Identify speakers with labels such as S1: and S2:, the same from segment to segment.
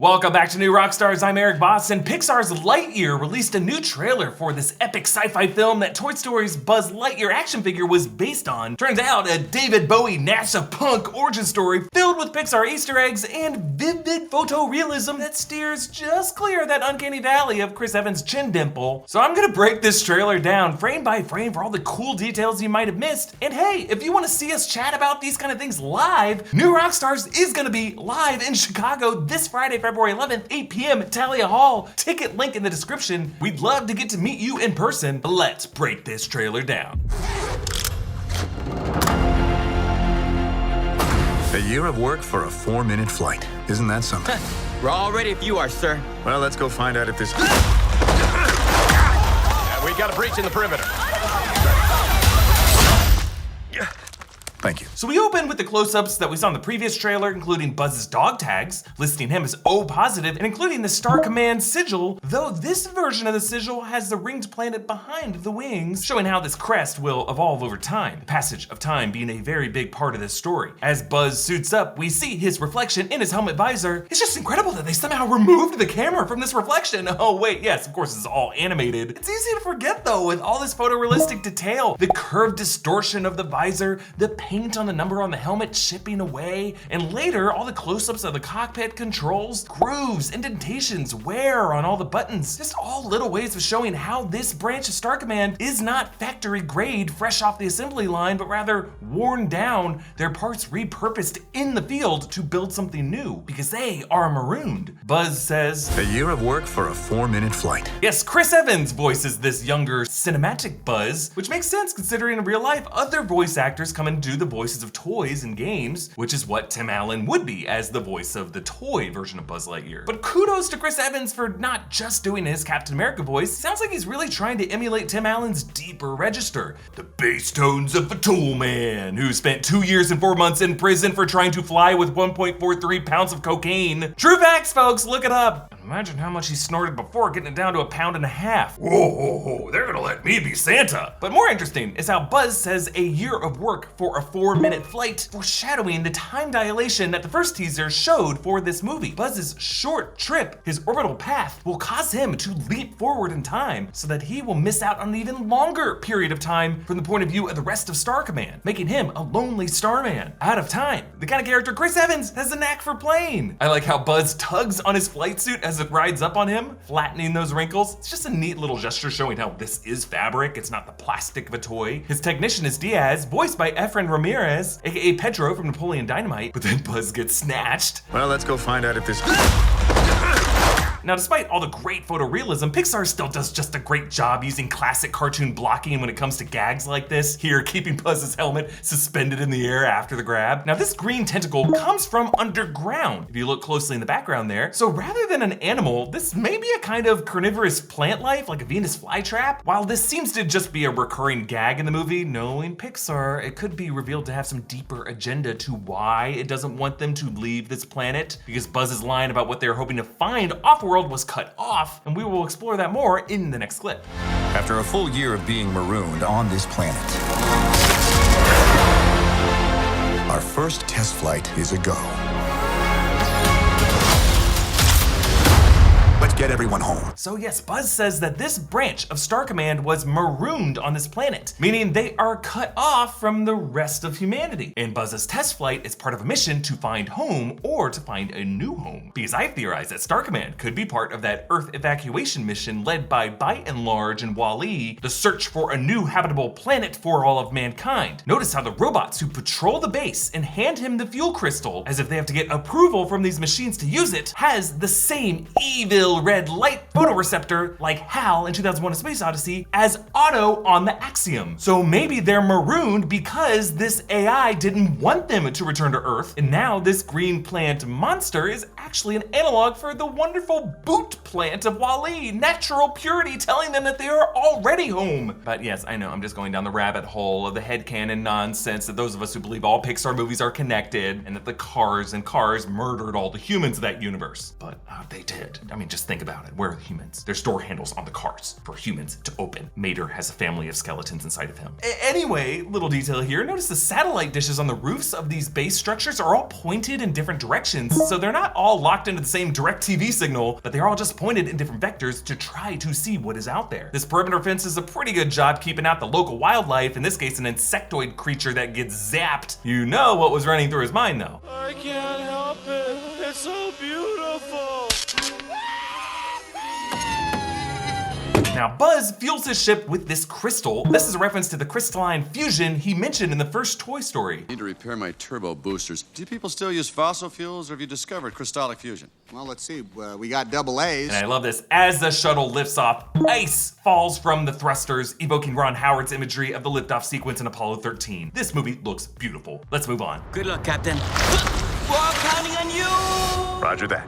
S1: Welcome back to New Rockstars, I'm Erik Voss, and Pixar's Lightyear released a new trailer for this epic sci-fi film that Toy Story's Buzz Lightyear action figure was based on. Turns out, a David Bowie NASA punk origin story filled with Pixar Easter eggs and vivid photorealism that steers just clear of that uncanny valley of Chris Evans' chin dimple. So I'm gonna break this trailer down frame by frame for all the cool details you might have missed. And hey, if you wanna see us chat about these kind of things live, New Rockstars is gonna be live in Chicago this Friday, February 11th, 8 p.m. at Talia Hall. Ticket link in the description. We'd love to get to meet you in person, but let's break this trailer down.
S2: A year of work for a 4-minute flight. Isn't that something?
S3: We're all ready if you are, sir.
S2: Well, let's go find out if this...
S4: We got a breach in the perimeter.
S2: Thank you.
S1: So we open with the close-ups that we saw in the previous trailer, including Buzz's dog tags, listing him as O positive, and including the Star Command sigil, though this version of the sigil has the ringed planet behind the wings, showing how this crest will evolve over time, the passage of time being a very big part of this story. As Buzz suits up, we see his reflection in his helmet visor. It's just incredible that they somehow removed the camera from this reflection. Oh wait, yes, of course it's all animated. It's easy to forget though, with all this photorealistic detail, the curved distortion of the visor, the paint on the number on the helmet chipping away, and later all the close-ups of the cockpit controls, grooves, indentations, wear on all the buttons, just all little ways of showing how this branch of Star Command is not factory grade fresh off the assembly line, but rather worn down, their parts repurposed in the field to build something new, because they are marooned. Buzz says,
S2: A year of work for a 4-minute flight.
S1: yes, Chris Evans voices this younger cinematic Buzz, which makes sense considering in real life other voice actors come and do the voices of toys in games, which is what Tim Allen would be as the voice of the toy version of Buzz Lightyear. But kudos to Chris Evans for not just doing his Captain America voice. Sounds like he's really trying to emulate Tim Allen's deeper register. The bass tones of a tool man who spent 2 years and 4 months in prison for trying to fly with 1.43 pounds of cocaine. True facts, folks, look it up. Imagine how much he snorted before getting it down to 1.5 pounds. Whoa, they're gonna let me be Santa. But more interesting is how Buzz says a year of work for a 4-minute flight, foreshadowing the time dilation that the first teaser showed for this movie. Buzz's short trip, his orbital path, will cause him to leap forward in time so that he will miss out on an even longer period of time from the point of view of the rest of Star Command, making him a lonely starman, out of time. The kind of character Chris Evans has a knack for playing. I like how Buzz tugs on his flight suit as it rides up on him, flattening those wrinkles. It's just a neat little gesture showing how this is fabric, it's not the plastic of a toy. His technician is Diaz, voiced by Efren Ramirez, aka Pedro from Napoleon Dynamite, but then Buzz gets snatched.
S2: Well, let's go find out if this...
S1: Now, despite all the great photorealism, Pixar still does just a great job using classic cartoon blocking when it comes to gags like this, here keeping Buzz's helmet suspended in the air after the grab. Now, this green tentacle comes from underground, if you look closely in the background there. So rather than an animal, this may be a kind of carnivorous plant life, like a Venus flytrap. While this seems to just be a recurring gag in the movie, knowing Pixar, it could be revealed to have some deeper agenda to why it doesn't want them to leave this planet, because Buzz's line about what they're hoping to find off-world was cut off, and we will explore that more in the next clip.
S2: After a full year of being marooned on this planet, our first test flight is a go. Let's get everyone home.
S1: So yes, Buzz says that this branch of Star Command was marooned on this planet, meaning they are cut off from the rest of humanity. And Buzz's test flight is part of a mission to find home or to find a new home. Because I theorize that Star Command could be part of that Earth evacuation mission led by and Large and Wall-E, the search for a new habitable planet for all of mankind. Notice how the robots who patrol the base and hand him the fuel crystal, as if they have to get approval from these machines to use it, has the same evil red light photoreceptor like HAL in 2001: A Space Odyssey as Otto on the Axiom. So maybe they're marooned because this AI didn't want them to return to Earth, and now this green plant monster is actually an analog for the wonderful boot plant of Wall-E, natural purity, telling them that they are already home. But yes, I know, I'm just going down the rabbit hole of the headcanon nonsense that those of us who believe all Pixar movies are connected and that the cars murdered all the humans of that universe. But they did. I mean, just think Think about it. We're humans. There's door handles on the cars for humans to open. Mater has a family of skeletons inside of him. Anyway, little detail here. Notice the satellite dishes on the roofs of these base structures are all pointed in different directions. So they're not all locked into the same DirecTV signal, but they're all just pointed in different vectors to try to see what is out there. This perimeter fence is a pretty good job keeping out the local wildlife, in this case an insectoid creature that gets zapped. You know what was running through his mind though.
S4: I can't help it. It's so beautiful.
S1: Now, Buzz fuels his ship with this crystal. This is a reference to the crystalline fusion he mentioned in the first Toy Story.
S5: Need to repair my turbo boosters. Do people still use fossil fuels, or have you discovered crystallic fusion?
S6: Well, let's see. We got double A's.
S1: And I love this. As the shuttle lifts off, ice falls from the thrusters, evoking Ron Howard's imagery of the liftoff sequence in Apollo 13. This movie looks beautiful. Let's move on.
S3: Good luck, Captain. We're all counting on you!
S2: Roger that.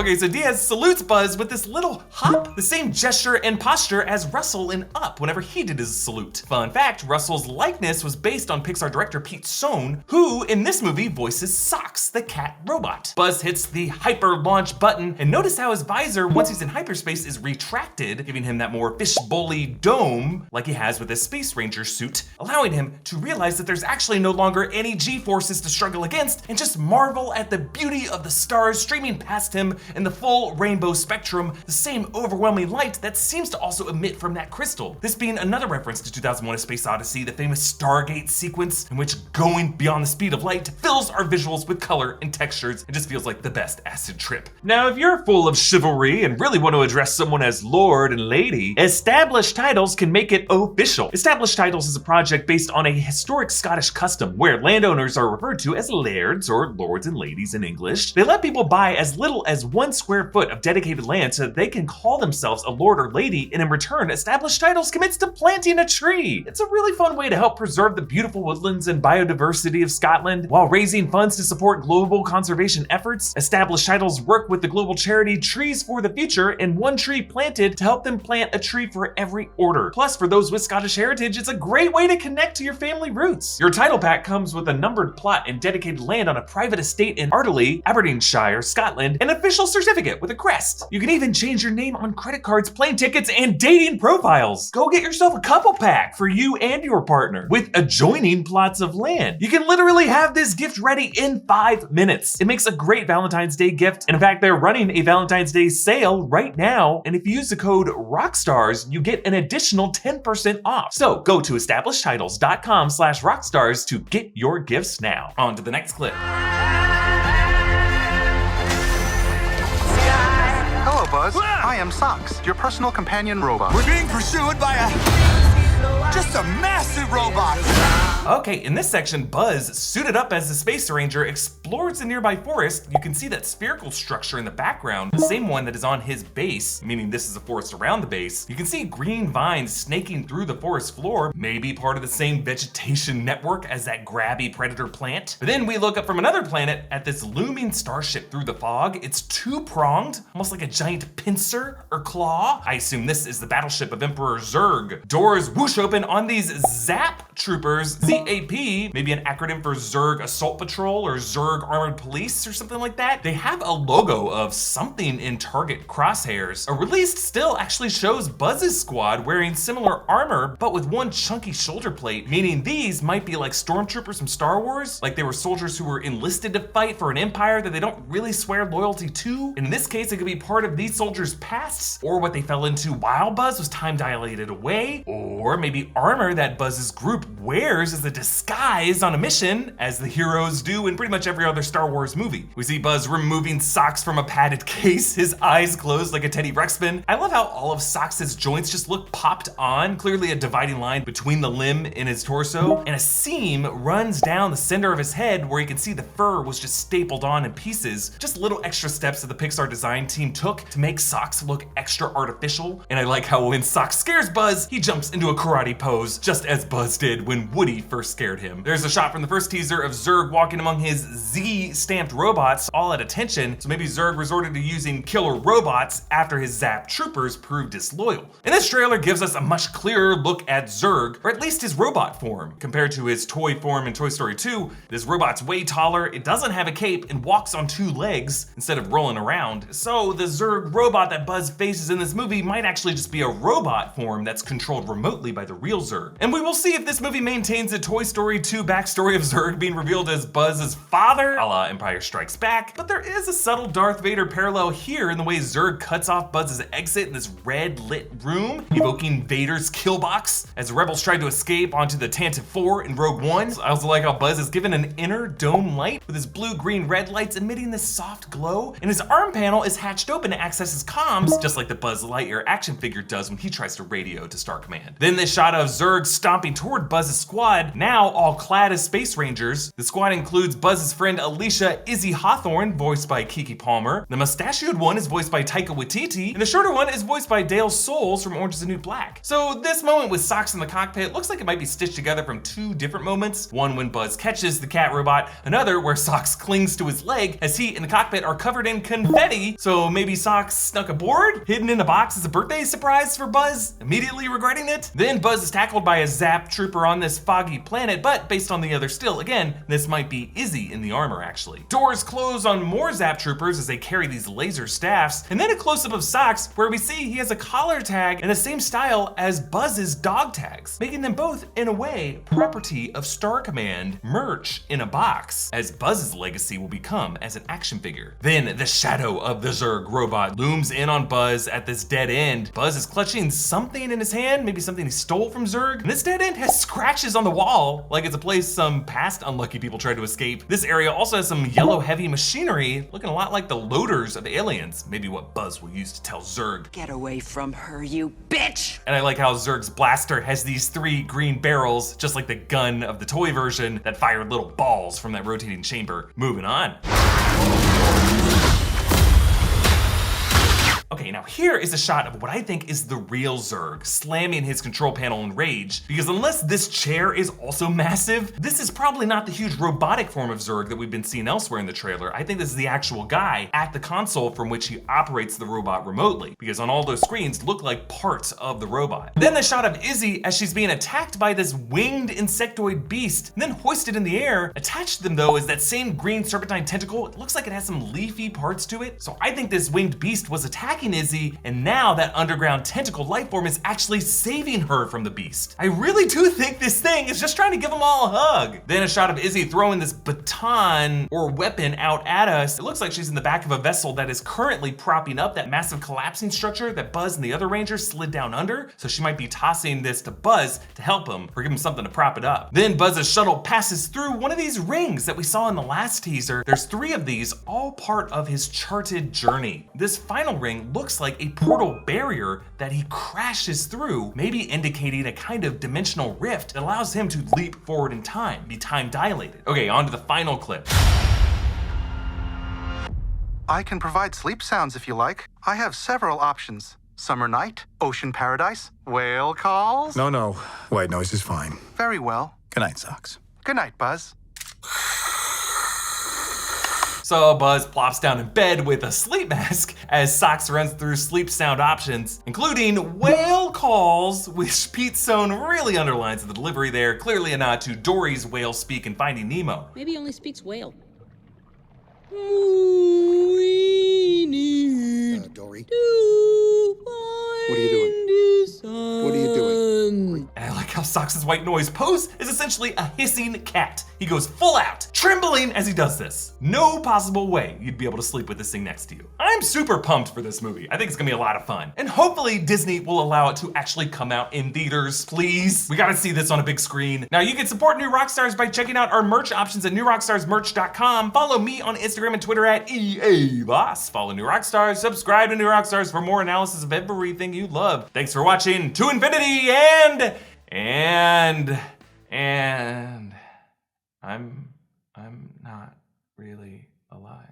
S1: Okay, so Diaz salutes Buzz with this little hop, the same gesture and posture as Russell in Up whenever he did his salute. Fun fact, Russell's likeness was based on Pixar director Pete Sohn, who in this movie voices Socks, the cat robot. Buzz hits the hyper launch button, and notice how his visor, once he's in hyperspace, is retracted, giving him that more fishbowl-y dome like he has with his Space Ranger suit, allowing him to realize that there's actually no longer any G-forces to struggle against, and just marvel at the beauty of the stars streaming past him in the full rainbow spectrum, the same overwhelming light that seems to also emit from that crystal. This being another reference to 2001: A Space Odyssey, the famous Stargate sequence in which going beyond the speed of light fills our visuals with color and textures. It just feels like the best acid trip. Now, if you're full of chivalry and really want to address someone as Lord and Lady, Established Titles can make it official. Established Titles is a project based on a historic Scottish custom where landowners are referred to as lairds, or lords and ladies in English. They let people buy as little as 1 square foot of dedicated land so that they can call themselves a lord or lady, and in return, Established Titles commits to planting a tree. It's a really fun way to help preserve the beautiful woodlands and biodiversity of Scotland while raising funds to support global conservation efforts. Established Titles work with the global charity Trees for the Future, and 1 tree planted to help them plant a tree for every order. Plus, for those with Scottish heritage, it's a great way to connect to your family roots. Your title pack comes with a numbered plot and dedicated land on a private estate in Ardley, Aberdeenshire, Scotland, an official certificate with a crest. You can even change your name on credit cards, plane tickets, and dating profiles. Go get yourself a couple pack for you and your partner with adjoining plots of land. You can literally have this gift ready in 5 minutes. It makes a great Valentine's Day gift. And in fact, they're running a Valentine's Day sale right now. And if you use the code Rockstars, you get an additional 10% off. So go to establishedtitles.com/rockstars to get your gifts now. On to the next clip.
S7: Hello, Buzz. I am Socks, your personal companion robot.
S4: We're being pursued by just a massive robot.
S1: Okay, in this section, Buzz, suited up as the Space Ranger, explores the nearby forest. You can see that spherical structure in the background, the same one that is on his base, meaning this is a forest around the base. You can see green vines snaking through the forest floor, maybe part of the same vegetation network as that grabby predator plant. But then we look up from another planet at this looming starship through the fog. It's 2-pronged, almost like a giant pincer or claw. I assume this is the battleship of Emperor Zurg. Doors whoosh open on these Zap troopers, ZAP, maybe an acronym for Zurg Assault Patrol or Zurg Armored Police or something like that. They have a logo of something in target crosshairs. A released still actually shows Buzz's squad wearing similar armor, but with 1 chunky shoulder plate, meaning these might be like stormtroopers from Star Wars, like they were soldiers who were enlisted to fight for an empire that they don't really swear loyalty to. In this case, it could be part of these soldiers' pasts, or what they fell into while Buzz was time dilated away, or maybe armor that Buzz's group wears as a disguise on a mission, as the heroes do in pretty much every other Star Wars movie. We see Buzz removing Socks from a padded case, his eyes closed like a Teddy Ruxpin. I love how all of Socks' joints just look popped on, clearly a dividing line between the limb and his torso, and a seam runs down the center of his head where you can see the fur was just stapled on in pieces. Just little extra steps that the Pixar design team took to make Socks look extra artificial. And I like how when Socks scares Buzz, he jumps into a karate pose, just as Buzz did when when Woody first scared him. There's a shot from the first teaser of Zurg walking among his Z-stamped robots, all at attention, so maybe Zurg resorted to using killer robots after his Zap troopers proved disloyal. And this trailer gives us a much clearer look at Zurg, or at least his robot form. Compared to his toy form in Toy Story 2, this robot's way taller, it doesn't have a cape, and walks on 2 legs instead of rolling around. So the Zurg robot that Buzz faces in this movie might actually just be a robot form that's controlled remotely by the real Zurg. And we will see if this movie maintains the Toy Story 2 backstory of Zurg being revealed as Buzz's father, a la Empire Strikes Back, but there is a subtle Darth Vader parallel here in the way Zurg cuts off Buzz's exit in this red lit room, evoking Vader's kill box as rebels tried to escape onto the Tantive 4 in Rogue One. I also like how Buzz is given an inner dome light with his blue, green, red lights emitting this soft glow, and his arm panel is hatched open to access his comms, just like the Buzz Lightyear action figure does when he tries to radio to Star Command. Then this shot of Zurg stomping toward Buzz's squad, now all clad as Space Rangers. The squad includes Buzz's friend Alicia Izzy Hawthorne, voiced by Keke Palmer. The mustachioed one is voiced by Taika Waititi, and the shorter one is voiced by Dale Soules from Orange is the New Black. So this moment with Socks in the cockpit looks like it might be stitched together from 2 different moments. One when Buzz catches the cat robot, another where Socks clings to his leg as he and the cockpit are covered in confetti. So maybe Socks snuck aboard, hidden in a box as a birthday surprise for Buzz, immediately regretting it. Then Buzz is tackled by a Zap trooper on this foggy planet, but based on the other still, again, this might be Izzy in the armor actually. Doors close on more Zap troopers as they carry these laser staffs, and then a close-up of Socks where we see he has a collar tag in the same style as Buzz's dog tags, making them both, in a way, property of Star Command merch in a box, as Buzz's legacy will become as an action figure. Then the shadow of the Zurg robot looms in on Buzz at this dead end. Buzz is clutching something in his hand, maybe something he stole from Zurg, and this dead end has scratches on the wall, like it's a place some past unlucky people tried to escape. This area also has some yellow heavy machinery, looking a lot like the loaders of Aliens, maybe what Buzz will use to tell Zurg.
S3: Get away from her, you bitch!
S1: And I like how Zurg's blaster has these 3 green barrels, just like the gun of the toy version that fired little balls from that rotating chamber. Moving on. Okay, now here is a shot of what I think is the real Zurg, slamming his control panel in rage, because unless this chair is also massive, this is probably not the huge robotic form of Zurg that we've been seeing elsewhere in the trailer. I think this is the actual guy at the console from which he operates the robot remotely, because on all those screens look like parts of the robot. Then the shot of Izzy as she's being attacked by this winged insectoid beast, and then hoisted in the air. Attached to them though is that same green serpentine tentacle. It looks like it has some leafy parts to it. So I think this winged beast was attacking Izzy, and now that underground tentacle life form is actually saving her from the beast. I really do think this thing is just trying to give them all a hug. Then a shot of Izzy throwing this baton or weapon out at us. It looks like she's in the back of a vessel that is currently propping up that massive collapsing structure that Buzz and the other Rangers slid down under. So she might be tossing this to Buzz to help him or give him something to prop it up. Then Buzz's shuttle passes through one of these rings that we saw in the last teaser. There's 3 of these, all part of his charted journey. This final ring looks like a portal barrier that he crashes through, maybe indicating a kind of dimensional rift that allows him to leap forward in time, be time dilated. Okay, on to the final clip.
S7: I can provide sleep sounds if you like. I have several options. Summer night, ocean paradise, whale calls.
S2: No. White noise is fine.
S7: Very well.
S2: Good night, Socks.
S7: Good night, Buzz.
S1: So Buzz plops down in bed with a sleep mask as Socks runs through sleep sound options, including whale calls, which Pete Sohn really underlines the delivery there, clearly a nod to Dory's whale speak in Finding Nemo.
S8: Maybe he only speaks whale.
S6: Dory. What are you doing? What are you doing?
S1: And I like how Socks' white noise pose is essentially a hissing cat. He goes full out, trembling as he does this. No possible way you'd be able to sleep with this thing next to you. I'm super pumped for this movie. I think it's gonna be a lot of fun. And hopefully Disney will allow it to actually come out in theaters, please. We gotta see this on a big screen. Now you can support New Rockstars by checking out our merch options at newrockstarsmerch.com. Follow me on Instagram and Twitter at EA Voss. Follow New Rockstars, subscribe to New Rockstars for more analysis of everything you love. Thanks for watching To Infinity and I'm not really alive.